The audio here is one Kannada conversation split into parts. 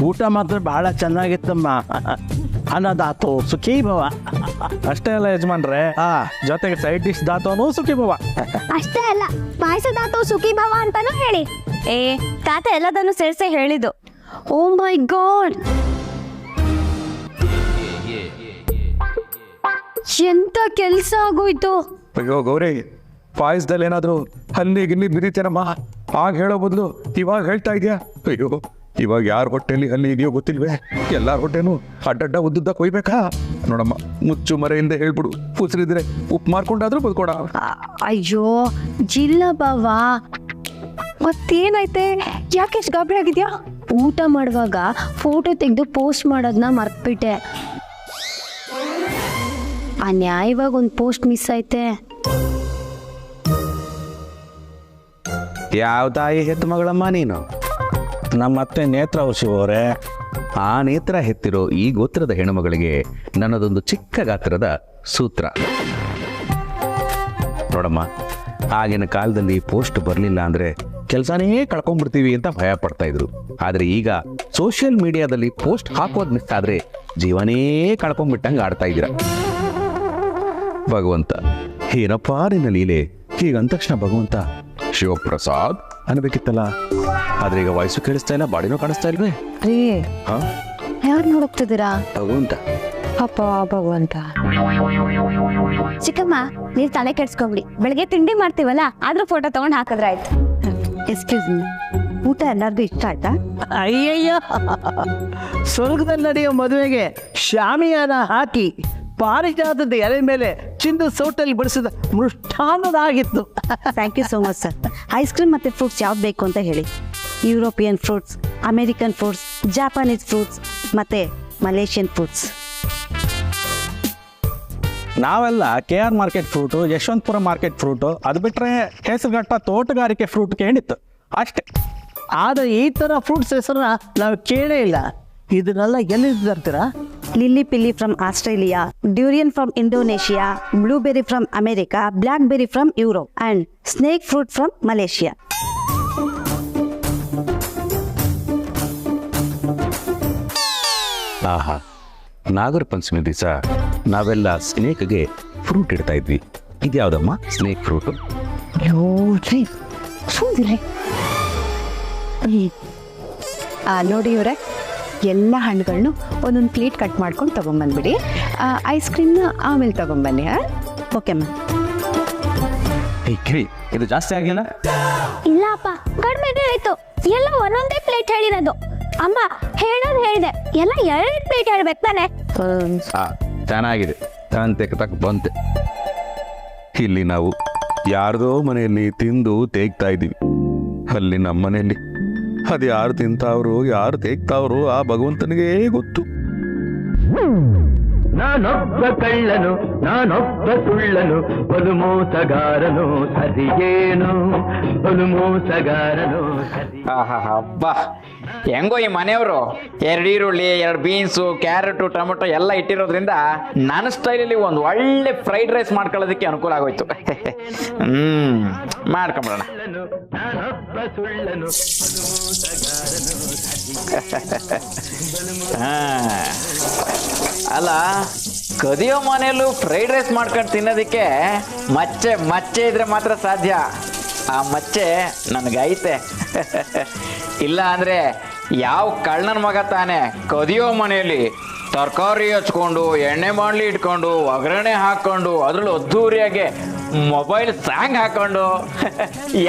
ಊಟ ಮಾತ್ರ ಬಹಳ ಚೆನ್ನಾಗಿತ್ತಮ್ಮ. ಅನ್ನದಾತು ಸುಖೀ ಭವ. ಅಷ್ಟೇ ಅಲ್ಲ ಯಜಮಾನ್ರೆ, ಜೊತೆಗೆ ಸೈಡ್ ಡಿಶ್ ದಾತೋನು ಸುಖಿ ಭವ. ಅಷ್ಟೇ ಅಲ್ಲ, ಪಾಯಸದಾತು ಸುಖಿ ಭವ ಅಂತಾನು ಹೇಳಿ. ತಾತ ಎಲ್ಲದನ್ನು ಸೇರಿಸಿ ಹೇಳಿದ್ದು. ಓ ಮೈ ಗಾಡ್, ಎಂತ ಕೆಲ್ಸ ಆಗೋಯ್ತು. ಅಯ್ಯೋ ಗೌರಿ, ಪಾಯಸದಲ್ಲಿ ಏನಾದ್ರು ಹಲ್ಲಿ ಗಿಲ್ಲಿ ಬಿರಿತೇನಮ್ಮ? ಆಗ ಹೇಳೋ ಬದಲು ಇವಾಗ ಹೇಳ್ತಾ ಇದೆಯಾ? ಅಯ್ಯೋ, ಇವಾಗ ಯಾರ ಹೊಟ್ಟೆಯಲ್ಲಿ ಹಲ್ಲಿ ಇದೆಯೋ ಗೊತ್ತಿಲ್ವೇ? ಎಲ್ಲಾರ ಹೊಟ್ಟೆನೂ ಅಡ್ಡಡ್ಡ ಉದ್ದುದ್ದ ಕೊಯ್ಬೇಕಾ? ನೋಡಮ್ಮ, ಮುಚ್ಚು ಮರೆಯಿಂದ ಹೇಳ್ಬಿಡು. ಉಸಿರಿದ್ರೆ ಉಪ್ಪು ಮಾರ್ಕೊಂಡಾದ್ರೂ ಬದುಕೋಣ. ಅಯ್ಯೋ ಜಿಲ್ಲ ಬಾವ, ಮತ್ತೇನೈತೆ? ಯಾಕೆ ಎಷ್ಟು ಗಾಬರಿ ಆಗಿದ್ಯಾ? ಊಟ ಮಾಡುವಾಗ ಫೋಟೋ ತೆಗೆದು ಪೋಸ್ಟ್ ಮಾಡೋದನ್ನ ಮರ್ತ್ಬಿಟ್ಟೆ. ಅನ್ಯಾಯವಾಗ ಒಂದು ಪೋಸ್ಟ್ ಮಿಸ್ ಐತೆ. ಯಾವ ತಾಯಿ ಹೆತ್ತು ಮಗಳಮ್ಮ ನೀನು? ನಮ್ಮ ಅತ್ತೆ ನೇತ್ರ ಅವರೇ. ಆ ನೇತ್ರ ಹೆತ್ತಿರೋ ಈ ಗೋತ್ರದ ಹೆಣ್ಣುಮಗಳಿಗೆ ನನ್ನದೊಂದು ಚಿಕ್ಕ ಗಾತ್ರದ ಸೂತ್ರ. ನೋಡಮ್ಮ, ಆಗಿನ ಕಾಲದಲ್ಲಿ ಪೋಸ್ಟ್ ಬರಲಿಲ್ಲ ಅಂದರೆ ಕೆಲಸನೇ ಕಳ್ಕೊಂಡ್ಬಿಡ್ತೀವಿ ಅಂತ ಭಯ ಪಡ್ತಾ ಇದ್ರು. ಆದರೆ ಈಗ ಸೋಷಿಯಲ್ ಮೀಡಿಯಾದಲ್ಲಿ ಪೋಸ್ಟ್ ಹಾಕೋದು ಮಿಸ್ ಆದರೆ ಜೀವನೇ ಕಳ್ಕೊಂಡ್ಬಿಟ್ಟಂಗೆ ಆಡ್ತಾ ಇದ್ದೀರ. ಭಗವಂತ, ಏನಪ್ಪ ನಿನ್ನ ಲೀಲೆ? ಹೀಗಂದ ತಕ್ಷಣ ಭಗವಂತ ಶಿವಪ್ರಸಾದ್ ಅನ್ಬೇಕಿತ್ತಲ್ಲ. ಆದ್ರೆ ಈಗ ವಾಯ್ಸು ಕೇಳಿಸ್ತಾ ಇಲ್ಲ, ಬಾಡಿನೂ ಕಾಣಿಸ್ತಾ ಇಲ್ವೇ? ರೀ, ಯಾರು ನೋಡ್ತಿದ್ದೀರಾ? ಭಗವಂತ. ಅಪ್ಪ ಭಗವಂತ. ಚಿಕ್ಕಮ್ಮ, ನೀವು ತಲೆ ಕೆಡ್ಸ್ಕೊಂಬಿಡಿ. ಬೆಳಗ್ಗೆ ತಿಂಡಿ ಮಾಡ್ತೀವಲ್ಲ, ಆದ್ರೂ ಫೋಟೋ ತಗೊಂಡು ಹಾಕಿದ್ರೆ ಆಯ್ತು. ಎಕ್ಸ್ಕ್ಯೂಸ್ ಮೀ, ಊಟ ಎಲ್ಲರಿಗೂ ಇಷ್ಟ ಆಯ್ತಾ? ಅಯ್ಯಯ್ಯ, ಸ್ವರ್ಗದಲ್ಲಿ ನಡೆಯೋ ಮದುವೆಗೆ ಶಾಮಿಯಾನ ಹಾಕಿ ಪಾರಿಜಾತದ ಎಲೆ ಮೇಲೆ ಚಿಂದು ಸೌಟಲ್ಲಿ ಬಡಿಸಿದ ಮೃಷ್ಟಾನ್ನದಾಗಿತ್ತು. Thank you so much sir. Ice cream ಮತ್ತು ಫ್ರೂಟ್ಸ್ ಯಾವ್ದು ಬೇಕು ಅಂತ ಹೇಳಿ. European fruits, American fruits, Japanese fruits ಮತ್ತು ಮಲೇಷಿಯನ್ ಫ್ರೂಟ್ಸ್. ನಾವೆಲ್ಲ KR market fruit, Yeshwantpur market fruit, ಅದು ಬಿಟ್ಟರೆ ಹೆಸರುಘಟ್ಟ ತೋಟಗಾರಿಕೆ ಫ್ರೂಟ್ ಕೇಳಿತ್ತು ಅಷ್ಟೇ. ಆದರೆ ಈ ಥರ ಫ್ರೂಟ್ಸ್ ಹೆಸರನ್ನ ನಾವು ಕೇಳೇ ಇಲ್ಲ. ಇದನ್ನೆಲ್ಲ ಎಲ್ಲಿಂದ ತರ್ತೀರಾ? Lilly pilly from Australia, durian from Indonesia, blueberry from America, blackberry from Europe and snake fruit from Malaysia. ಆಹಾ, ನಾಗರ ಪಂಚಮಿ ದಿವಸ ನಾವೆಲ್ಲ ಸ್ನೇಕ್ಗೆ ಫ್ರೂಟ್ ಇಡ್ತಾ ಇದ್ವಿ. ಇದ್ಯಾವುದಮ್ಮ ಸ್ನೇಕ್ ಫ್ರೂಟು? ನೋಡಿ ಇವರೇ, ಎಲ್ಲ ಹಣ್ಣುಗಳನ್ನು ಒಂದೊಂದು ಪ್ಲೇಟ್ ಕಟ್ ಮಾಡ್ಕೊಂಡು ತೊಗೊಂಬಂದ್ಬಿಡಿ. ಐಸ್ ಕ್ರೀಮ್ನ ಆಮೇಲೆ ತೊಗೊಂಬನ್ನಿ. Okay ma'am. ಇದು ಜಾಸ್ತಿ ಆಗಿಲ್ಲ? ಇಲ್ಲ ಅಪ್ಪ, ಕಡಿಮೆ ಆಯ್ತು. ಎಲ್ಲ ಒಂದೊಂದೇ ಪ್ಲೇಟ್ ಹೇಳಿರೋದು. ಅಮ್ಮ ಹೇಳೋದು ಹೇಳಿದೆ, ಎಲ್ಲ 2 ಪ್ಲೇಟ್ ಹೇಳ್ಬೇಕು ತಾನೆ. ಚೆನ್ನಾಗಿದೆ, ತಕ್ಕ ಬಂತೆ. ಇಲ್ಲಿ ನಾವು ಯಾರ್ದೋ ಮನೆಯಲ್ಲಿ ತಿಂದು ತೇಗ್ತಾ ಇದ್ದೀವಿ. ಅಲ್ಲಿ ನಮ್ಮ ಮನೆಯಲ್ಲಿ ಅದು ಯಾರು ತಿಂತಾವ್ರು, ಯಾರು ತೇಗ್ತಾವ್ರು, ಆ ಭಗವಂತನಿಗೆ ಗೊತ್ತು. ನಾನೊಬ್ಬ ಕಳ್ಳನು, ನಾನೊಬ್ಬ ಸುಳ್ಳನು, ಬಲು ಮೋಸಗಾರನು ಸರಿಯೇನು, ಬಲು ಮೋಸಗಾರನು ಸರಿ. ಹಬ್ಬ, ಹೆಂಗೋ ಈ ಮನೆಯವರು 2 ಈರುಳ್ಳಿ, 2 ಬೀನ್ಸು, ಕ್ಯಾರೆಟು, ಟೊಮೆಟೊ ಎಲ್ಲ ಇಟ್ಟಿರೋದ್ರಿಂದ ನನ್ನ ಸ್ಟೈಲಲ್ಲಿ ಒಂದು ಒಳ್ಳೆ ಫ್ರೈಡ್ ರೈಸ್ ಮಾಡ್ಕೊಳ್ಳೋದಕ್ಕೆ ಅನುಕೂಲ ಆಗೋಯ್ತು. ಮಾಡ್ಕೊಂಬಿಡೋಣ. ನಾನೊಬ್ಬ ಸುಳ್ಳನು, ಬಲು ಮೋಸಗಾರನು ಅಲ್ಲ, ಕದಿಯೋ ಮನೆಯಲ್ಲೂ ಫ್ರೈಡ್ ರೈಸ್ ಮಾಡ್ಕೊಂಡು ತಿನ್ನೋದಕ್ಕೆ ಮಚ್ಚೆ ಇದ್ರೆ ಮಾತ್ರ ಸಾಧ್ಯ. ಆ ಮಚ್ಚೆ ನನಗೈತೆ. ಇಲ್ಲ ಅಂದರೆ ಯಾವ ಕಳ್ಳನ ಮಗ ತಾನೆ ಕದಿಯೋ ಮನೆಯಲ್ಲಿ ತರಕಾರಿ ಹಚ್ಕೊಂಡು, ಎಣ್ಣೆ ಬಾಣಲಿ ಇಟ್ಕೊಂಡು, ಒಗ್ಗರಣೆ ಹಾಕ್ಕೊಂಡು, ಅದರಲ್ಲೂ ಅದ್ದೂರಿಯಾಗೆ ಮೊಬೈಲ್ ಸಾಂಗ್ ಹಾಕ್ಕೊಂಡು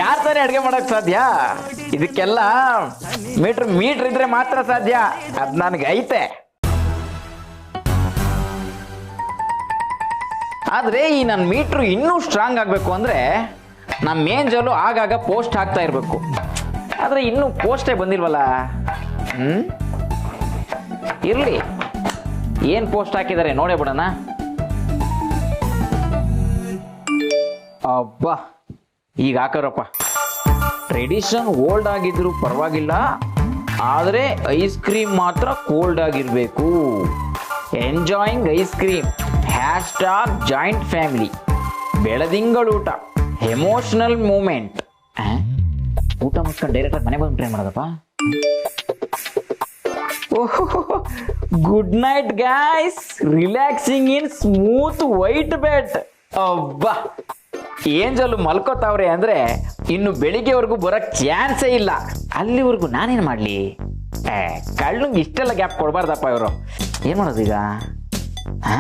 ಯಾರು ತಾನೇ ಅಡುಗೆ ಮಾಡೋಕ್ಕೆ ಸಾಧ್ಯ? ಇದಕ್ಕೆಲ್ಲ ಮೀಟ್ರ್ ಇದ್ರೆ ಮಾತ್ರ ಸಾಧ್ಯ. ಅದು ನನಗೈತೆ. ಆದರೆ ಈ ನನ್ನ ಮೀಟ್ರು ಇನ್ನೂ ಸ್ಟ್ರಾಂಗ್ ಆಗಬೇಕು ಅಂದರೆ ನಮ್ಮ ಮೇಂಜಲ್ಲೂ ಆಗಾಗ ಪೋಸ್ಟ್ ಹಾಕ್ತಾ ಇರಬೇಕು. ಆದರೆ ಇನ್ನೂ ಪೋಸ್ಟೇ ಬಂದಿಲ್ವಲ್ಲ. ಇರಲಿ, ಏನು ಪೋಸ್ಟ್ ಹಾಕಿದ್ದಾರೆ ನೋಡೇ ಬಿಡೋಣ. ಅಬ್ಬಾ, ಈಗ ಹಾಕೋರಪ್ಪ. ಟ್ರೆಡಿಷನ್ ಓಲ್ಡ್ ಆಗಿದ್ರು ಪರವಾಗಿಲ್ಲ, ಆದರೆ ಐಸ್ ಕ್ರೀಮ್ ಮಾತ್ರ ಕೋಲ್ಡ್ ಆಗಿರಬೇಕು. Enjoying ice cream, hashtag joint family, ಬೆಳದಿಂಗಳೂಟ, ಎಮೋಷನಲ್ ಮೂಮೆಂಟ್. ಊಟ ಮಾಡ್ಕೊಂಡು ಡೈರೆಕ್ಟಾಗಿ ಮನೆ ಬಂದು ಟ್ರೈ ಮಾಡೋದಪ್ಪ. Good night guys, relaxing in smooth white bed. ಅಬ್ಬಾ, ಏಂಜಲು ಮಲ್ಕೋತಾವ್ರೆ ಅಂದ್ರೆ ಇನ್ನು ಬೆಳಿಗ್ಗೆವರೆಗೂ ಬರೋಕ್ ಚಾನ್ಸೇ ಇಲ್ಲ. ಅಲ್ಲಿವರೆಗೂ ನಾನೇನ್ ಮಾಡ್ಲಿ? ಕಳ್ಳಂಗೆ ಇಷ್ಟೆಲ್ಲ ಗ್ಯಾಪ್ ಕೊಡ್ಬಾರ್ದಪ್ಪ ಇವರು. ಏನ್ ಮಾಡೋದು ಈಗ? ಹಾ,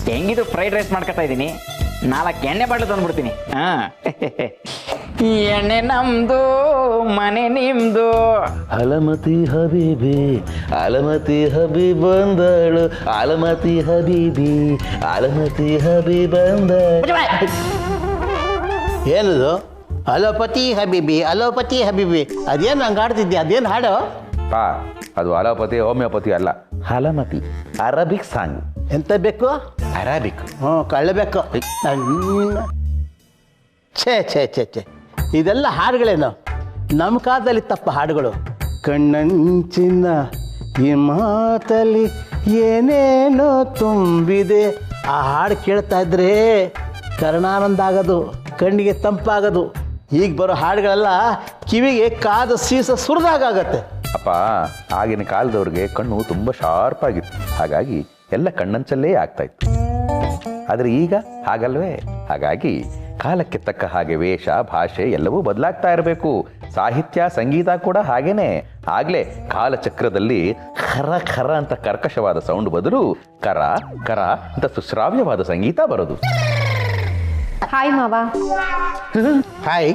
ಹೆಂಗಿದ್ರು ಫ್ರೈಡ್ ರೈಸ್ ಮಾಡ್ಕೊತಾ ಇದ್ದೀನಿ, 4 ಎಣ್ಣೆ ಬಾಟ್ಲು ತಂದ್ಬಿಡ್ತೀನಿ. ಹಾ, ಎಣ್ಣೆ ನಮ್ದು, ಮನೆ ನಿಮ್ದು. ಅಲಮತಿ ಹಬೀಬಿ, ಅಲಮತಿ ಹಬೀಬ್ ಬಂದಳು, ಅಲಮತಿ ಹಬೀಬಿ, ಅಲಮತಿ ಹಬೀಬ್ ಬಂದಳು. ಏನದು ಅಲೋಪತಿ ಹಬೀಬಿ, ಅಲೋಪತಿ ಹಬೀಬಿ? ಅದೇನು ಹಂಗೆ ಆಡ್ತಿದ್ಯಾ? ಅದೇನು ಹಾಡು? ಅದು ಅಲೋಪತಿ ಹೋಮಿಯೋಪತಿ ಅಲ್ಲ, ಹಲಮತಿ ಅರಬಿಕ್ ಸಾಂಗ್. ಎಂತ ಬೇಕು? ಅರಾಬಿಕ್. ಕಳ್ಳಬೇಕು. ಛೇ ಛೇ ಛೇ ಛೇ, ಇದೆಲ್ಲ ಹಾಡುಗಳೇನು? ನಮ್ಮ ಕಾಲದಲ್ಲಿ ತಪ್ಪ ಹಾಡುಗಳು. ಕಣ್ಣಂಚಿನ ಈ ಮಾತಲ್ಲಿ ಏನೇನೋ ತುಂಬಿದೆ. ಆ ಹಾಡು ಕೇಳ್ತಾ ಇದ್ರೆ ಕರ್ಣಾನಂದ ಆಗೋದು, ಕಣ್ಣಿಗೆ ತಂಪಾಗೋದು. ಈಗ ಬರೋ ಹಾಡುಗಳೆಲ್ಲ ಕಿವಿಗೆ ಕಾದ ಸೀಸ ಸುರಿದಾಗತ್ತೆ. ಅಪ್ಪ, ಆಗಿನ ಕಾಲದವ್ರಿಗೆ ಕಣ್ಣು ತುಂಬ ಶಾರ್ಪ್ ಆಗಿತ್ತು, ಹಾಗಾಗಿ ಎಲ್ಲ ಕಣ್ಣಂಚಲ್ಲೇ ಆಗ್ತಾಯಿತ್ತು. ಆದರೆ ಈಗ ಹಾಗಲ್ವೇ? ಹಾಗಾಗಿ ಕಾಲಕ್ಕೆ ತಕ್ಕ ಹಾಗೆ ವೇಷ, ಭಾಷೆ ಎಲ್ಲವೂ ಬದಲಾಗ್ತಾ ಇರಬೇಕು. ಸಾಹಿತ್ಯ, ಸಂಗೀತ ಕೂಡ ಹಾಗೇನೆ. ಆಗ್ಲೇ ಕಾಲಚಕ್ರದಲ್ಲಿ ಖರ ಖರ ಅಂತ ಕರ್ಕಶವಾದ ಸೌಂಡ್ ಬದಲು ಕರ ಕರ ಅಂತ ಸುಶ್ರಾವ್ಯವಾದ ಸಂಗೀತ ಬರೋದು. ಹಾಯ್ ಮಾವ. ಹಾಯ್.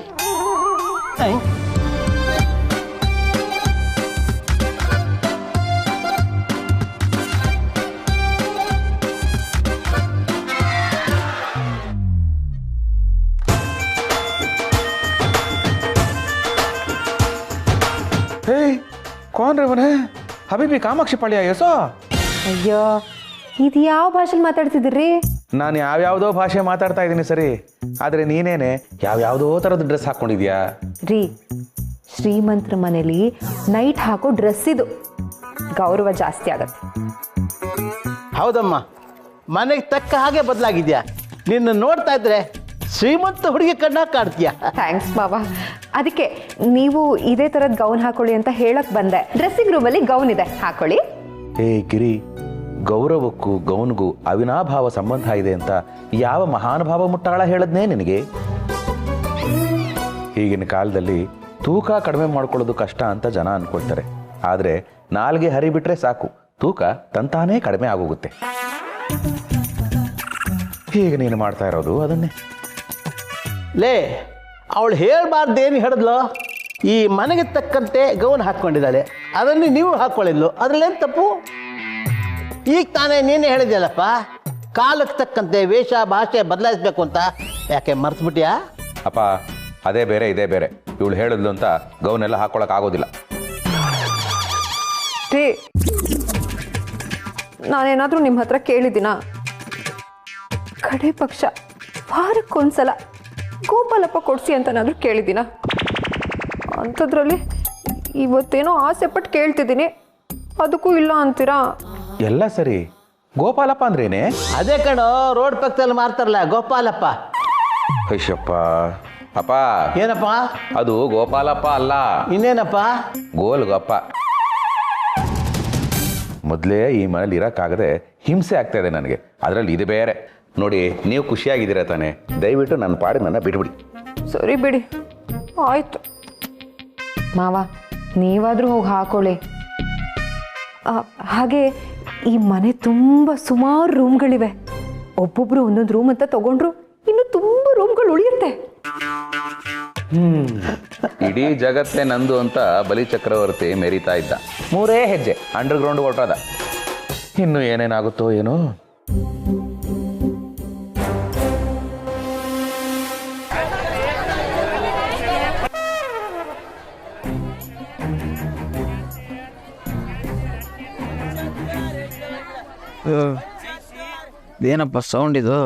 कौन रे बने? हबीबी कामाक्षी पाಳ್ಯ ಎಸೋ. ಅಯ್ಯೋ, ಇದು ಯಾವ ಭಾಷೆಲಿ ಮಾತಾಡ್ತಿದ್ರಿ? ನಾನು ಯಾವ್ಯಾವುದೋ ಭಾಷೆ ಮಾತಾಡ್ತಾ ಇದ್ದೀನಿ ಸರಿ, ಆದರೆ ನೀನೇನೆ ಯಾವ್ಯಾವುದೋ ಥರದ ಡ್ರೆಸ್ ಹಾಕ್ಕೊಂಡಿದ್ಯಾ ರೀ. ಶ್ರೀಮಂತರ ಮನೇಲಿ ನೈಟ್ ಹಾಕೋ ಡ್ರೆಸ್ ಇದು, ಗೌರವ ಜಾಸ್ತಿ ಆಗತ್ತೆ. ಹೌದಮ್ಮ, ಮನೆಗೆ ತಕ್ಕ ಹಾಗೆ ಬದಲಾಗಿದ್ಯಾ. ನಿನ್ನ ನೋಡ್ತಾ ಇದ್ರೆ ಶ್ರೀಮಂತ ಹುಡುಗಿ ಕಣ್ಣ ಕಾಡ್ತೀಯಾ. ಥ್ಯಾಂಕ್ಸ್ ಮಾವ. ಅದಕ್ಕೆ ನೀವು ಇದೇ ಥರದ ಗೌನ್ ಹಾಕೊಳ್ಳಿ ಅಂತ ಹೇಳಕ್ ಬಂದೆ. ಡ್ರೆಸ್ಸಿಂಗ್ ರೂಮಲ್ಲಿ ಗೌನ್ ಇದೆ, ಹಾಕೊಳ್ಳಿ. ಏ ಗಿರಿ, ಗೌರವಕ್ಕೂ ಗೌನ್ಗೂ ಅವಿನಾಭಾವ ಸಂಬಂಧ ಇದೆ ಅಂತ ಯಾವ ಮಹಾನುಭಾವ ಮುಟ್ಟಾಳ ಹೇಳದ್ನೇ ನಿನಗೆ? ಈಗಿನ ಕಾಲದಲ್ಲಿ ತೂಕ ಕಡಿಮೆ ಮಾಡ್ಕೊಳ್ಳೋದು ಕಷ್ಟ ಅಂತ ಜನ ಅನ್ಕೊಳ್ತಾರೆ. ಆದರೆ ನಾಲ್ಗೆ ಹರಿಬಿಟ್ರೆ ಸಾಕು, ತೂಕ ತಂತಾನೇ ಕಡಿಮೆ ಆಗೋಗುತ್ತೆ. ಈಗ ನೀನು ಮಾಡ್ತಾ ಇರೋದು ಅದನ್ನೇ. ಲೇ, ಅವಳು ಹೇಳ್ಬಾರ್ದೇನು ಹೇಳಿದ್ಲು? ಈ ಮನೆಗೆ ತಕ್ಕಂತೆ ಗೌನ್ ಹಾಕ್ಕೊಂಡಿದ್ದಾಳೆ, ಅದನ್ನು ನೀವು ಹಾಕ್ಕೊಳ್ಳಿದ್ಲು, ಅದರಲ್ಲೇನು ತಪ್ಪು? ಈಗ ತಾನೇ ನೀನೇ ಹೇಳಿದ್ಯಲ್ಲಪ್ಪ, ಕಾಲಕ್ಕೆ ತಕ್ಕಂತೆ ವೇಷ ಭಾಷೆ ಬದಲಾಯಿಸ್ಬೇಕು ಅಂತ. ಯಾಕೆ ಮರ್ತ್ಬಿಟ್ಯಾ? ಅಪ್ಪ, ಅದೇ ಬೇರೆ ಇದೇ ಬೇರೆ. ಇವಳು ಹೇಳಿದ್ಲು ಅಂತ ಗೌನೆಲ್ಲ ಹಾಕೊಳಕ್ ಆಗೋದಿಲ್ಲ. ರೀ, ನಾನೇನಾದರೂ ನಿಮ್ಮ ಹತ್ರ ಕೇಳಿದ್ದೀನಾ? ಕಡೆ ಪಕ್ಷ ವಾರಕ್ಕೊಂದ್ಸಲ ಗೋಪಾಲಪ್ಪ ಕೊಡಿಸಿ ಅಂತನಾದರೂ ಕೇಳಿದ್ದೀನ? ಅಂಥದ್ರಲ್ಲಿ ಇವತ್ತೇನೋ ಆಸೆ ಪಟ್ಟು ಕೇಳ್ತಿದ್ದೀನಿ, ಅದಕ್ಕೂ ಇಲ್ಲ ಅಂತೀರಾ? ಎಲ್ಲ ಸರಿ, ಗೋಪಾಲಪ್ಪ ಅಂದ್ರೇನೆ? ಅದೇ ಕಣೋ, ರೋಡ್ ಪಕ್ಕದಲ್ಲಿ ಮಾರ್ತಾರಲ್ಲ ಗೋಪಾಲಪ್ಪ. ಅಯ್ಯಪ್ಪ, ಅಪ್ಪ ಏನಪ್ಪ ಅದು ಗೋಪಾಲಪ್ಪ ಅಲ್ಲ. ಇನ್ನೇನಪ್ಪ? ಗೋಲ್ಗಪ್ಪ. ಮೊದಲೇ ಈ ಮನೇಲಿ ಇರೋಕ್ಕಾಗದೆ ಹಿಂಸೆ ಆಗ್ತಾ ಇದೆ ನನಗೆ, ಅದರಲ್ಲಿ ಇದು ಬೇರೆ. ನೋಡಿ, ನೀವು ಖುಷಿಯಾಗಿದ್ದೀರಾ ತಾನೆ? ದಯವಿಟ್ಟು ನನ್ನ ಪಾಡಿಗೆ ನನ್ನ ಬಿಟ್ಬಿಡಿ. ಸರಿ ಬಿಡಿ, ಆಯ್ತು. ಮಾವ, ನೀವಾದರೂ ಹೋಗಿ ಹಾಕೊಳ್ಳಿ. ಹಾಗೆ ಈ ಮನೆ ತುಂಬ ಸುಮಾರು ರೂಮ್ಗಳಿವೆ. ಒಬ್ಬೊಬ್ರು ಒಂದೊಂದು ರೂಮ್ ಅಂತ ತಗೊಂಡ್ರು ಇನ್ನು ತುಂಬ ರೂಮ್ಗಳು ಉಳಿಯುತ್ತೆ. ಇಡೀ ಜಗತ್ತೇ ನಂದು ಅಂತ ಬಲಿ ಚಕ್ರವರ್ತಿ ಮೆರೀತಾ ಇದ್ದ. 3 ಹೆಜ್ಜೆ ಅಂಡರ್ಗ್ರೌಂಡ್ ಹೊರಟದ. ಇನ್ನು ಏನೇನಾಗುತ್ತೋ ಏನೋ. ಏನಪ್ಪ ಸೌಂಡ್ ಇದು?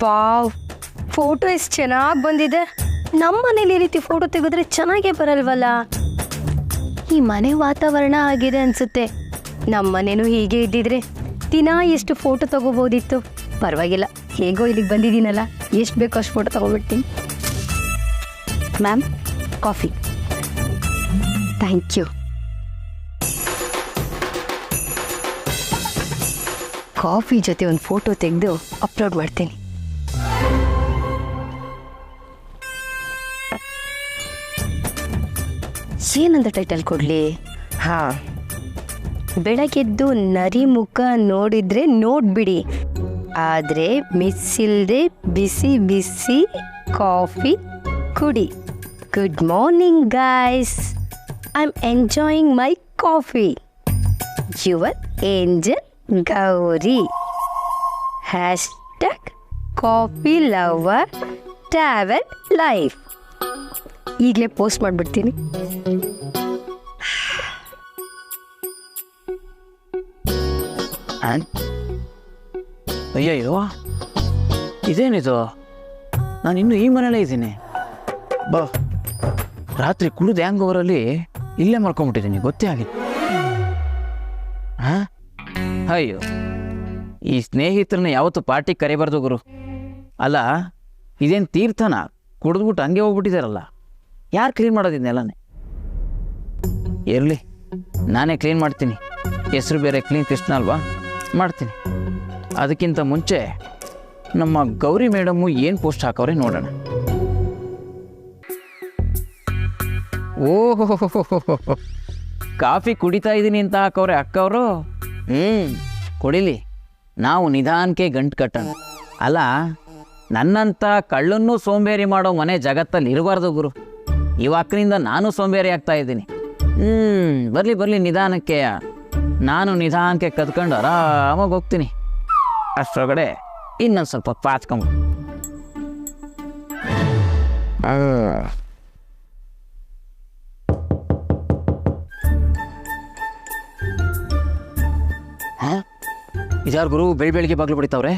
ವಾವ್, ಫೋಟೋ ಎಷ್ಟು ಚೆನ್ನಾಗಿ ಬಂದಿದೆ. ನಮ್ಮ ಮನೇಲಿ ಈ ರೀತಿ ಫೋಟೋ ತೆಗೆದ್ರೆ ಚೆನ್ನಾಗೇ ಬರಲ್ವಲ್ಲ? ಈ ಮನೆ ವಾತಾವರಣ ಆಗಿದೆ ಅನ್ಸುತ್ತೆ. ನಮ್ಮ ಮನೇನೂ ಹೀಗೆ ಇದ್ದಿದ್ರೆ ದಿನ ಎಷ್ಟು ಫೋಟೋ ತಗೋಬೋದಿತ್ತು. ಪರವಾಗಿಲ್ಲ, ಹೇಗೋ ಇಲ್ಲಿಗೆ ಬಂದಿದ್ದೀನಲ್ಲ, ಎಷ್ಟು ಬೇಕೋ ಅಷ್ಟು ಫೋಟೋ ತಗೋಬಿಡ್ತೀನಿ. Ma'am, coffee. Thank you. Coffee ಜೊತೆ ಒಂದು ಫೋಟೋ ತೆಗೆದು ಅಪ್ಲೋಡ್ ಮಾಡ್ತೀನಿ. ಏನಂತ ಟೈಟಲ್ ಕೊಡಲಿ? ಹಾಂ, ಬೆಳಗ್ಗೆದ್ದು ನರಿ ಮುಖ ನೋಡಿದ್ರೆ ನೋಡ್ಬಿಡಿ, ಆದರೆ ಮಿಸ್ ಇಲ್ಲದೆ ಬಿಸಿ ಬಿಸಿ ಕಾಫಿ ಕುಡಿ. Good morning guys, I am enjoying my coffee. Your angel Gauri. Hashtag coffee lover travel life. ಈಗಲೇ ಪೋಸ್ಟ್ ಮಾಡಿಬಿಡ್ತೀನಿ. ಅಯ್ಯಯ್ಯೋ, ಇದೇನಿದು? ನಾನು ಇನ್ನೂ ಈ ಮನೇಲೇ ಇದ್ದೀನಿ. ಬಾ, ರಾತ್ರಿ ಕುಡಿದು ಹ್ಯಾಂಗ್ ಓವರಲ್ಲಿ ಇಲ್ಲೇ ಮಲ್ಕೊಂಡ್ಬಿಟ್ಟಿದ್ದೀನಿ, ಗೊತ್ತೇ ಆಗಿಲ್ಲ. ಹಾಂ, ಅಯ್ಯೋ, ಈ ಸ್ನೇಹಿತರನ್ನ ಯಾವತ್ತು ಪಾರ್ಟಿ ಕರಿಬಾರ್ದು ಗುರು. ಅಲ್ಲ, ಇದೇನು ತೀರ್ಥನ? ಕುಡಿದ್ಬಿಟ್ಟು ಹಂಗೆ ಹೋಗ್ಬಿಟ್ಟಿದಾರಲ್ಲ, ಯಾರು ಕ್ಲೀನ್ ಮಾಡೋದಿದ್ನೆಲ್ಲನೇ? ಇರಲಿ, ನಾನೇ ಕ್ಲೀನ್ ಮಾಡ್ತೀನಿ. ಹೆಸರು ಬೇರೆ ಕ್ಲೀನ್ ಕೃಷ್ಣ ಅಲ್ವಾ, ಮಾಡ್ತೀನಿ. ಅದಕ್ಕಿಂತ ಮುಂಚೆ ನಮ್ಮ ಗೌರಿ ಮೇಡಮ್ಮು ಏನು ಪೋಸ್ಟ್ ಹಾಕವ್ರೆ ನೋಡೋಣ. ಓಹೋ, ಕಾಫಿ ಕುಡಿತಾ ಇದ್ದೀನಿ ಅಂತ ಹಾಕವ್ರೆ ಅಕ್ಕವರು. ಕುಡಿಲಿ, ನಾವು ನಿಧಾನಕ್ಕೆ ಗಂಟು ಕಟ್ಟೋಣ. ಅಲ್ಲ, ನನ್ನಂಥ ಕಳ್ಳನ್ನೂ ಸೋಂಬೇರಿ ಮಾಡೋ ಮನೆ ಜಗತ್ತಲ್ಲಿ ಇರಬಾರ್ದು ಗುರು. ಇವಾಕ್ರಿಂದ ನಾನು ಸೋಂಬೇರಿ ಆಗ್ತಾ ಇದ್ದೀನಿ. ಬರಲಿ ನಿಧಾನಕ್ಕೆ. ನಾನು ನಿಧಾನಕ್ಕೆ ಕದ್ಕೊಂಡು ಆರಾಮಾಗಿ ಹೋಗ್ತೀನಿ. ಅಷ್ಟರೊಳಗಡೆ ಇನ್ನೊಂದು ಸ್ವಲ್ಪ ಪಾಚ್ಕೊಂಬ. ಹಾಂ, ಇದ್ಯಾರು ಗುರು ಬೆಳಿಗ್ಗೆ ಬಾಗ್ಲು ಬಿಡ್ತಾವ್ರೆ?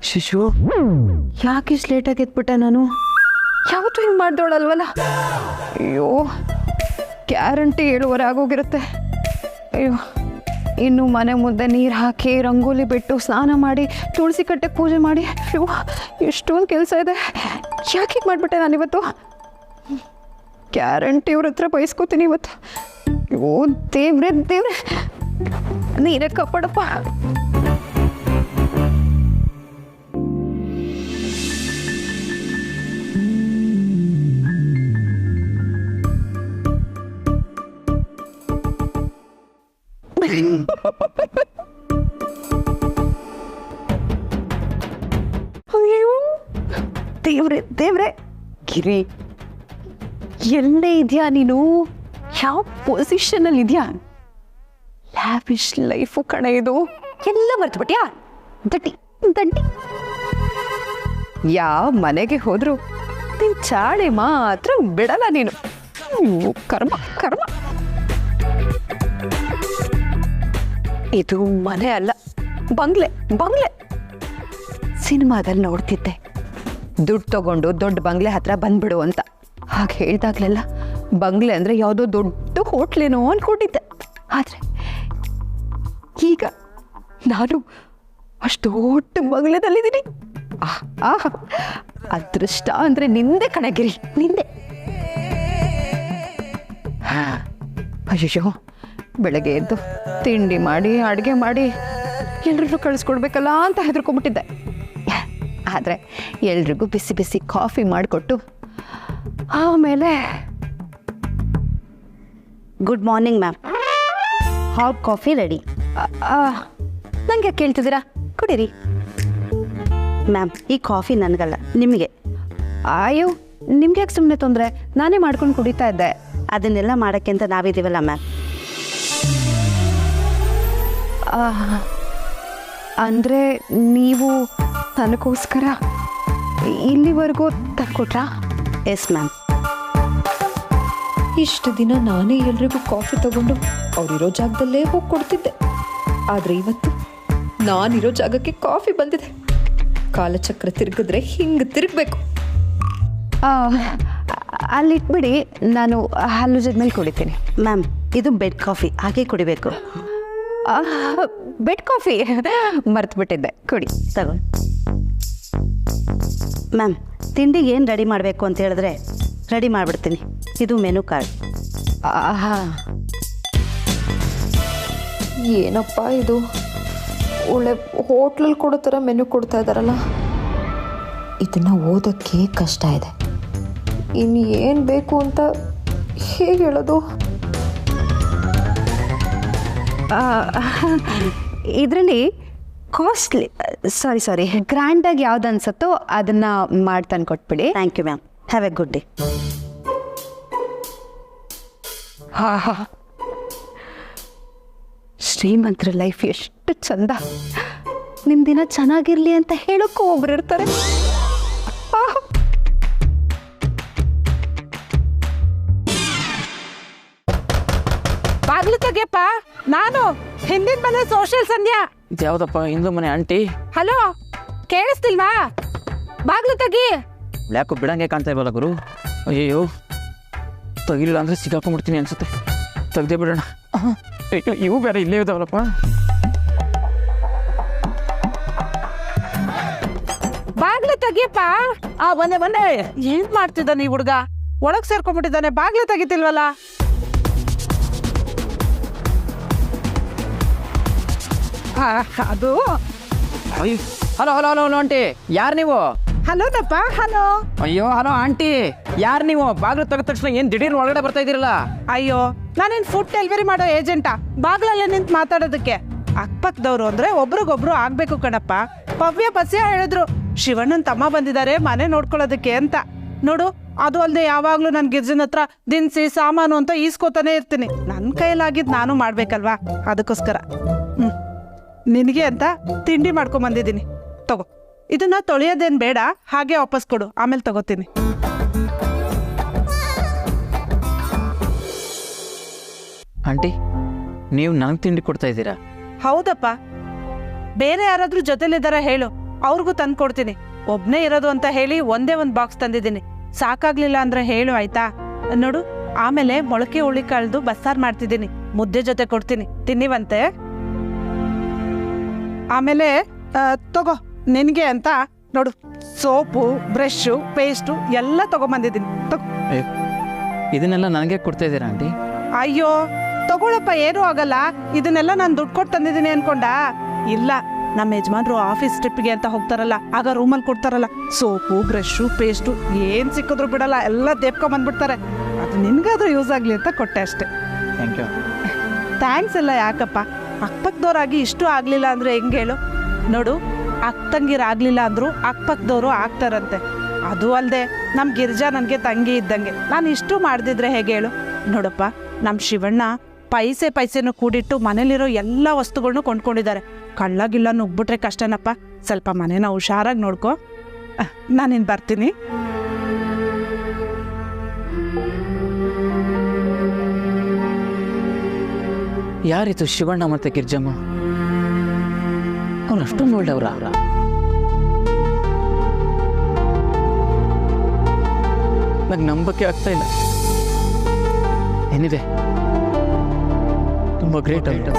ಶಿಶು, ಯಾಕೆ ಇಷ್ಟು ಲೇಟಾಗಿ ಎದ್ಬಿಟ್ಟೆ? ನಾನು ಯಾವತ್ತೂ ಹಿಂಗೆ ಮಾಡ್ದೋಳಲ್ವಲ್ಲ. ಅಯ್ಯೋ, ಗ್ಯಾರಂಟಿ 7:15 ಆಗೋಗಿರುತ್ತೆ. ಅಯ್ಯೋ, ಇನ್ನು ಮನೆ ಮುಂದೆ ನೀರು ಹಾಕಿ, ರಂಗೋಲಿ ಬಿಟ್ಟು, ಸ್ನಾನ ಮಾಡಿ, ತುಳಸಿ ಕಟ್ಟೆಗೆ ಪೂಜೆ ಮಾಡಿ, ಅಯ್ಯೋ ಎಷ್ಟೊಂದು ಕೆಲಸ ಇದೆ. ಯಾಕೆ ಹೀಗೆ ಮಾಡಿಬಿಟ್ಟೆ ನಾನಿವತ್ತು? ಗ್ಯಾರಂಟಿ ಇವ್ರ ಹತ್ರ ಬಯಸ್ಕೋತೀನಿ ಇವತ್ತು. ಅಯ್ಯೋ ದೇವ್ರೆ, ನೀರೇ ಕಾಪಾಡಪ್ಪ. ಅಯ್ಯೋ ದೇವ್ರೆ, ಗಿರಿ ಎಲ್ಲೇ ಇದೆಯಾ ನೀನು? ಯಾವ ಪೊಸಿಷನಲ್ಲಿ ಇದೆಯಾ? ಲ್ಯಾವಿಶ್ ಲೈಫು ಕಣ ಇದು. ಎಲ್ಲ ಮರ್ತುಬಿಟ್ಯಾ? ದಡ್ಡಿ ಯಾವ ಮನೆಗೆ ಹೋದ್ರು ನಿನ್ ಚಾಳಿ ಮಾತ್ರ ಬಿಡಲ್ಲ ನೀನು. ಕರ್ಮ. ಇದು ಮನೆ ಅಲ್ಲ, ಬಂಗ್ಲೆ. ಸಿನಿಮಾದಲ್ಲಿ ನೋಡ್ತಿದ್ದೆ, ದುಡ್ಡು ತಗೊಂಡು ದೊಡ್ಡ ಬಂಗ್ಲೆ ಹತ್ರ ಬಂದ್ಬಿಡು ಅಂತ. ಹಾಗೆ ಹೇಳ್ದಾಗ್ಲೆಲ್ಲ ಬಂಗ್ಲೆ ಅಂದರೆ ಯಾವುದೋ ದೊಡ್ಡ ಹೋಟ್ಲೇನೋ ಅಂದ್ಕೊಂಡಿದ್ದೆ. ಆದರೆ ಈಗ ನಾನು ಅಷ್ಟು ದೊಡ್ಡ ಬಂಗ್ಲೆದಲ್ಲಿದ್ದೀನಿ. ಅದೃಷ್ಟ ಅಂದರೆ ನಿಂದೆ ಕಣಗಿರಿ, ನಿಂದೆ. ಅಯ್ಯೋ, ಬೆಳಗ್ಗೆ ಎದ್ದು ತಿಂಡಿ ಮಾಡಿ, ಅಡುಗೆ ಮಾಡಿ ಎಲ್ರಿಗೂ ಕಳಿಸ್ಕೊಡ್ಬೇಕಲ್ಲ ಅಂತ ಹೆದರ್ಕೊಂಡ್ಬಿಟ್ಟಿದ್ದೆ. ಆದರೆ ಎಲ್ರಿಗೂ ಬಿಸಿ ಬಿಸಿ ಕಾಫಿ ಮಾಡಿಕೊಟ್ಟು ಆಮೇಲೆ good morning ma'am, hot coffee ready. ನಂಗೆ ಯಾಕೆ ಕೇಳ್ತಿದ್ದೀರಾ? ಕುಡೀರಿ. ಮ್ಯಾಮ್, ಈ ಕಾಫಿ ನನಗಲ್ಲ, ನಿಮಗೆ. ಅಯ್ಯೋ, ನಿಮ್ಗೆ ಯಾಕೆ ಸುಮ್ಮನೆ ತೊಂದರೆ? ನಾನೇ ಮಾಡ್ಕೊಂಡು ಕುಡಿತಾ ಇದ್ದೆ. ಅದನ್ನೆಲ್ಲ ಮಾಡೋಕ್ಕೆ ಅಂತ ನಾವಿದ್ದೀವಲ್ಲ ಮ್ಯಾಮ್. ಅಂದರೆ ನೀವು ನನಗೋಸ್ಕರ ಇಲ್ಲಿವರೆಗೂ ತಂದ್ಕೊಟ್ರಾ? Yes ma'am. ಇಷ್ಟು ದಿನ ನಾನೇ ಎಲ್ರಿಗೂ ಕಾಫಿ ತಗೊಂಡು ಅವರಿರೋ ಜಾಗದಲ್ಲೇ ಹೋಗಿ ಕೊಡ್ತಿದ್ದೆ. ಆದರೆ ಇವತ್ತು ನಾನಿರೋ ಜಾಗಕ್ಕೆ ಕಾಫಿ ಬಂದಿದೆ. ಕಾಲಚಕ್ರ ತಿರುಗಿದ್ರೆ ಹಿಂಗೆ ತಿರುಗಬೇಕು. ಅಲ್ಲಿಟ್ಬಿಡಿ, ನಾನು ಹಲ್ಲು ಜದ್ಮೇಲೆ ಕುಡಿತೀನಿ. ಮ್ಯಾಮ್, ಇದು ಬೆಡ್ ಕಾಫಿ, ಹಾಗೆ ಕುಡಿಬೇಕು. ಬೆಡ್ ಕಾಫಿ ಮರ್ತ್ಬಿಟ್ಟಿದ್ದೆ, ಕುಡಿ. ತಗೊಳ್ಳಿ ಮ್ಯಾಮ್. ತಿಂಡಿಗೆ ಏನು ರೆಡಿ ಮಾಡಬೇಕು ಅಂತ ಹೇಳಿದ್ರೆ ರೆಡಿ ಮಾಡಿಬಿಡ್ತೀನಿ. ಇದು ಮೆನು ಕಾರ್ಡ್. ಏನಪ್ಪ ಇದು, ಒಳ್ಳೆ ಹೋಟ್ಲಲ್ಲಿ ಕೊಡೋ ಥರ ಮೆನು ಕೊಡ್ತಾ ಇದ್ದಾರಲ್ಲ. ಇದನ್ನು ಓದೋಕ್ಕೆ ಕಷ್ಟ ಇದೆ. ಇನ್ನು ಏನು ಬೇಕು ಅಂತ ಹೇಗೆ ಹೇಳೋದು? ಇದರಲ್ಲಿ ಕಾಸ್ಟ್ಲಿ ಸಾರಿ ಗ್ರ್ಯಾಂಡಾಗಿ ಯಾವ್ದು ಅನ್ಸುತ್ತೋ ಅದನ್ನು ಮಾಡಿ ತಂದು ಕೊಟ್ಬಿಡಿ. Thank you ma'am. Have a good day. ಶ್ರೀಮಂತರ ಲೈಫ್ ಎಷ್ಟು ಚಂದ. ನಿಮ್ಮ ದಿನ ಚೆನ್ನಾಗಿರ್ಲಿ ಅಂತ ಹೇಳೋಕ್ಕೂ ಒಬ್ರು ಇರ್ತಾರೆ. ಬಾಗ್ಲು ತೆಗೆಯಪ್ಪ, ನಾನು ಹಿಂದಿನ ಮನೆ ಸೋಷಿಯಲ್ ಸಂಧ್ಯಾ. ಯಾವ್ದಪ್ಪ ಹಿಂದೂ ಮನೆ ಆಂಟಿ? ಹಲೋ, ಕೇಳಿಸ್ತಿಲ್ವಾ? ಬಾಗ್ಲು ತೆಗಿ. ಯಾಕೋ ಬಿಡಂಗೆ ಕಾಣ್ತಾ ಇಲ್ವಲ್ಲ ಗುರು? ಅಯ್ಯೋ, ತೆಗಿಲಿಲ್ಲ ಅಂದ್ರೆ ಸಿಗಾಕೊಂಡ್ಬಿಡ್ತೀನಿ ಅನ್ಸುತ್ತೆ. ತೆಗ್ದೇ ಬಿಡೋಣ. ಅಯ್ಯೋ, ಇವು ಬೇರೆ ಇಲ್ಲೇ ಇದಾವಲ್ಲಪ್ಪ. ಬಾಗ್ಲು ತೆಗಿಯಪ್ಪ. ಬಂದೆ. ಏನ್ ಮಾಡ್ತಿದ್ದಾನೆ ಈ ಹುಡುಗ? ಒಳಗ್ ಸೇರ್ಕೊಂಡ್ಬಿಟ್ಟಿದ್ದಾನೆ, ಬಾಗ್ಲು ತೆಗಿತಿಲ್ವಲ್ಲ? ಅದು hello hello hello hello aunty, ಯಾರು ನೀವು? ಹಲೋನಪ್ಪ. ಹಲೋ. ಅಯ್ಯೋ ಹಲೋ ಆಂಟಿ, ಯಾರು ನೀವು? ಬಾಗಿಲು ತೆಗೆದ ತಕ್ಷಣ ಏನ್ ದಿಢೀರ್ ಒಳಗಡೆ ಬರ್ತಾ ಇದೀರಲ್ಲ? ಅಯ್ಯೋ, ನಾನೇನ್ ಫುಡ್ ಡೆಲಿವರಿ ಮಾಡೋ ಏಜೆಂಟಾ ಬಾಗ್ಲಲ್ಲೇ ನಿಂತು ಮಾತಾಡೋದಕ್ಕೆ? ಅಕ್ಕಪಕ್ಕದವ್ರು ಅಂದ್ರೆ ಒಬ್ರಿಗೊಬ್ರು ಆಗ್ಬೇಕು ಕಣಪ್ಪ. ಭವ್ಯ ಬಸ್ಯ ಹೇಳಿದ್ರು ಶಿವಣ್ಣನ್ ತಮ್ಮ ಬಂದಿದ್ದಾರೆ ಮನೆ ನೋಡ್ಕೊಳ್ಳೋದಕ್ಕೆ ಅಂತ. ನೋಡು, ಅದು ಅಲ್ಲದೆ ಯಾವಾಗ್ಲೂ ನನ್ ಗಿರ್ಜನ್ ಹತ್ರ ದಿನಸಿ ಸಾಮಾನು ಅಂತ ಈಸ್ಕೋತಾನೆ ಇರ್ತೀನಿ. ನನ್ನ ಕೈಲಾಗಿದ್ದು ನಾನು ಮಾಡ್ಬೇಕಲ್ವಾ, ಅದಕ್ಕೋಸ್ಕರ. ನಿನಗೆ ಅಂತ ತಿಂಡಿ ಮಾಡ್ಕೊಂಡ್ ಬಂದಿದ್ದೀನಿ, ತಗೋ. ಇದನ್ನ ತೊಳೆಯೋದೇನು ಬೇಡ, ಹಾಗೆ ವಾಪಸ್ ಕೊಡು, ಆಮೇಲೆ ತಗೋತೀನಿ. ಆಂಟಿ, ನೀವು ನನಗೆ ತಿಂಡಿ ಕೊಡ್ತಾ ಇದ್ದೀರಾ? ಹೌದಪ್ಪ. ಬೇರೆ ಯಾರಾದ್ರೂ ಜೊತೆಲಿದ್ದಾರ ಹೇಳು, ಅವ್ರಿಗೂ ತಂದು ಕೊಡ್ತೀನಿ. ಒಬ್ನೇ ಇರೋದು ಅಂತ ಹೇಳಿ ಒಂದೇ ಒಂದು ಬಾಕ್ಸ್ ತಂದಿದ್ದೀನಿ. ಸಾಕಾಗ್ಲಿಲ್ಲ ಅಂದ್ರೆ ಹೇಳು, ಆಯ್ತಾ? ನೋಡು, ಆಮೇಲೆ ಮೊಳಕೆ ಹುಳಿ ಕಾಳ್ದು ಬಸ್ಸಾರು ಮಾಡ್ತಿದ್ದೀನಿ, ಮುದ್ದೆ ಜೊತೆ ಕೊಡ್ತೀನಿ, ತಿನ್ನಿವಂತೆ. ಆಮೇಲೆ ತಗೋ, ನಿನಗೆ ಅಂತ ನೋಡು, ಸೋಪು, ಬ್ರಷು, ಪೇಸ್ಟು ಎಲ್ಲ ತಗೊಂಬಂದಿದ್ದೀನಿ, ತಗೋ. ಇದನ್ನೆಲ್ಲ ನನಗೆ ಕೊಡ್ತಾ ಇದ್ದೀರಾ ಆಂಟಿ? ಅಯ್ಯೋ ತಗೊಳಪ್ಪ, ಏನೂ ಆಗಲ್ಲ. ಇದನ್ನೆಲ್ಲ ನಾನು ದುಡ್ಡು ಕೊಟ್ಟು ತಂದಿದ್ದೀನಿ ಅನ್ಕೊಂಡ? ಇಲ್ಲ, ನಮ್ಮ ಯಜಮಾನ್ರು ಆಫೀಸ್ ಟ್ರಿಪ್ಗೆ ಅಂತ ಹೋಗ್ತಾರಲ್ಲ, ಆಗ ರೂಮಲ್ಲಿ ಕೊಡ್ತಾರಲ್ಲ ಸೋಪು, ಬ್ರಷು, ಪೇಸ್ಟು, ಏನು ಸಿಕ್ಕಿದ್ರು ಬಿಡಲ್ಲ, ಎಲ್ಲ ದೇಪ್ಕೊಂಬಂದ್ಬಿಡ್ತಾರೆ. ಅದು ನಿನ್ಗಾದ್ರೂ ಯೂಸ್ ಆಗಲಿ ಅಂತ ಕೊಟ್ಟೆ ಅಷ್ಟೆ. Thank you. ಥ್ಯಾಂಕ್ಸ್ ಎಲ್ಲ ಯಾಕಪ್ಪ? ಅಕ್ಕಪಕ್ಕದವ್ರಾಗಿ ಇಷ್ಟು ಆಗಲಿಲ್ಲ ಅಂದರೆ ಹೆಂಗೆ ಹೇಳು? ನೋಡು, ಅಕ್ಕಂಗಿರಾಗಲಿಲ್ಲ ಅಂದರೂ ಅಕ್ಕಪಕ್ಕದವರು ಆಗ್ತಾರಂತೆ. ಅದು ಅಲ್ಲದೆ ನಮ್ಮ ಗಿರ್ಜಾ ನನಗೆ ತಂಗಿ ಇದ್ದಂಗೆ. ನಾನು ಇಷ್ಟು ಮಾಡ್ದಿದ್ರೆ ಹೇಗೆ ಹೇಳು? ನೋಡಪ್ಪ, ನಮ್ಮ ಶಿವಣ್ಣ ಪೈಸೆನೂ ಕೂಡಿಟ್ಟು ಮನೇಲಿರೋ ಎಲ್ಲ ವಸ್ತುಗಳನ್ನೂ ಕೊಂಡ್ಕೊಂಡಿದ್ದಾರೆ. ಕಳ್ಳಗಿಲ್ಲ ನುಗ್ಬಿಟ್ರೆ ಕಷ್ಟನಪ್ಪ. ಸ್ವಲ್ಪ ಮನೇನ ಹುಷಾರಾಗಿ ನೋಡ್ಕೊ. ನಾನಿನ್ನು ಬರ್ತೀನಿ. ಯಾರಿತು ಶಿವಣ್ಣ ಮತ್ತೆ ಗಿರ್ಜಮ್ಮ? ಅವ್ರು ಅಷ್ಟೊಂದು ಒಳ್ಳೆಯವರ? ನಂಗೆ ನಂಬಕ್ಕೆ ಆಗ್ತಾ ಇಲ್ಲ. ಏನಿದೆ, ತುಂಬ ಗ್ರೇಟ್ ಆಯ್ತು.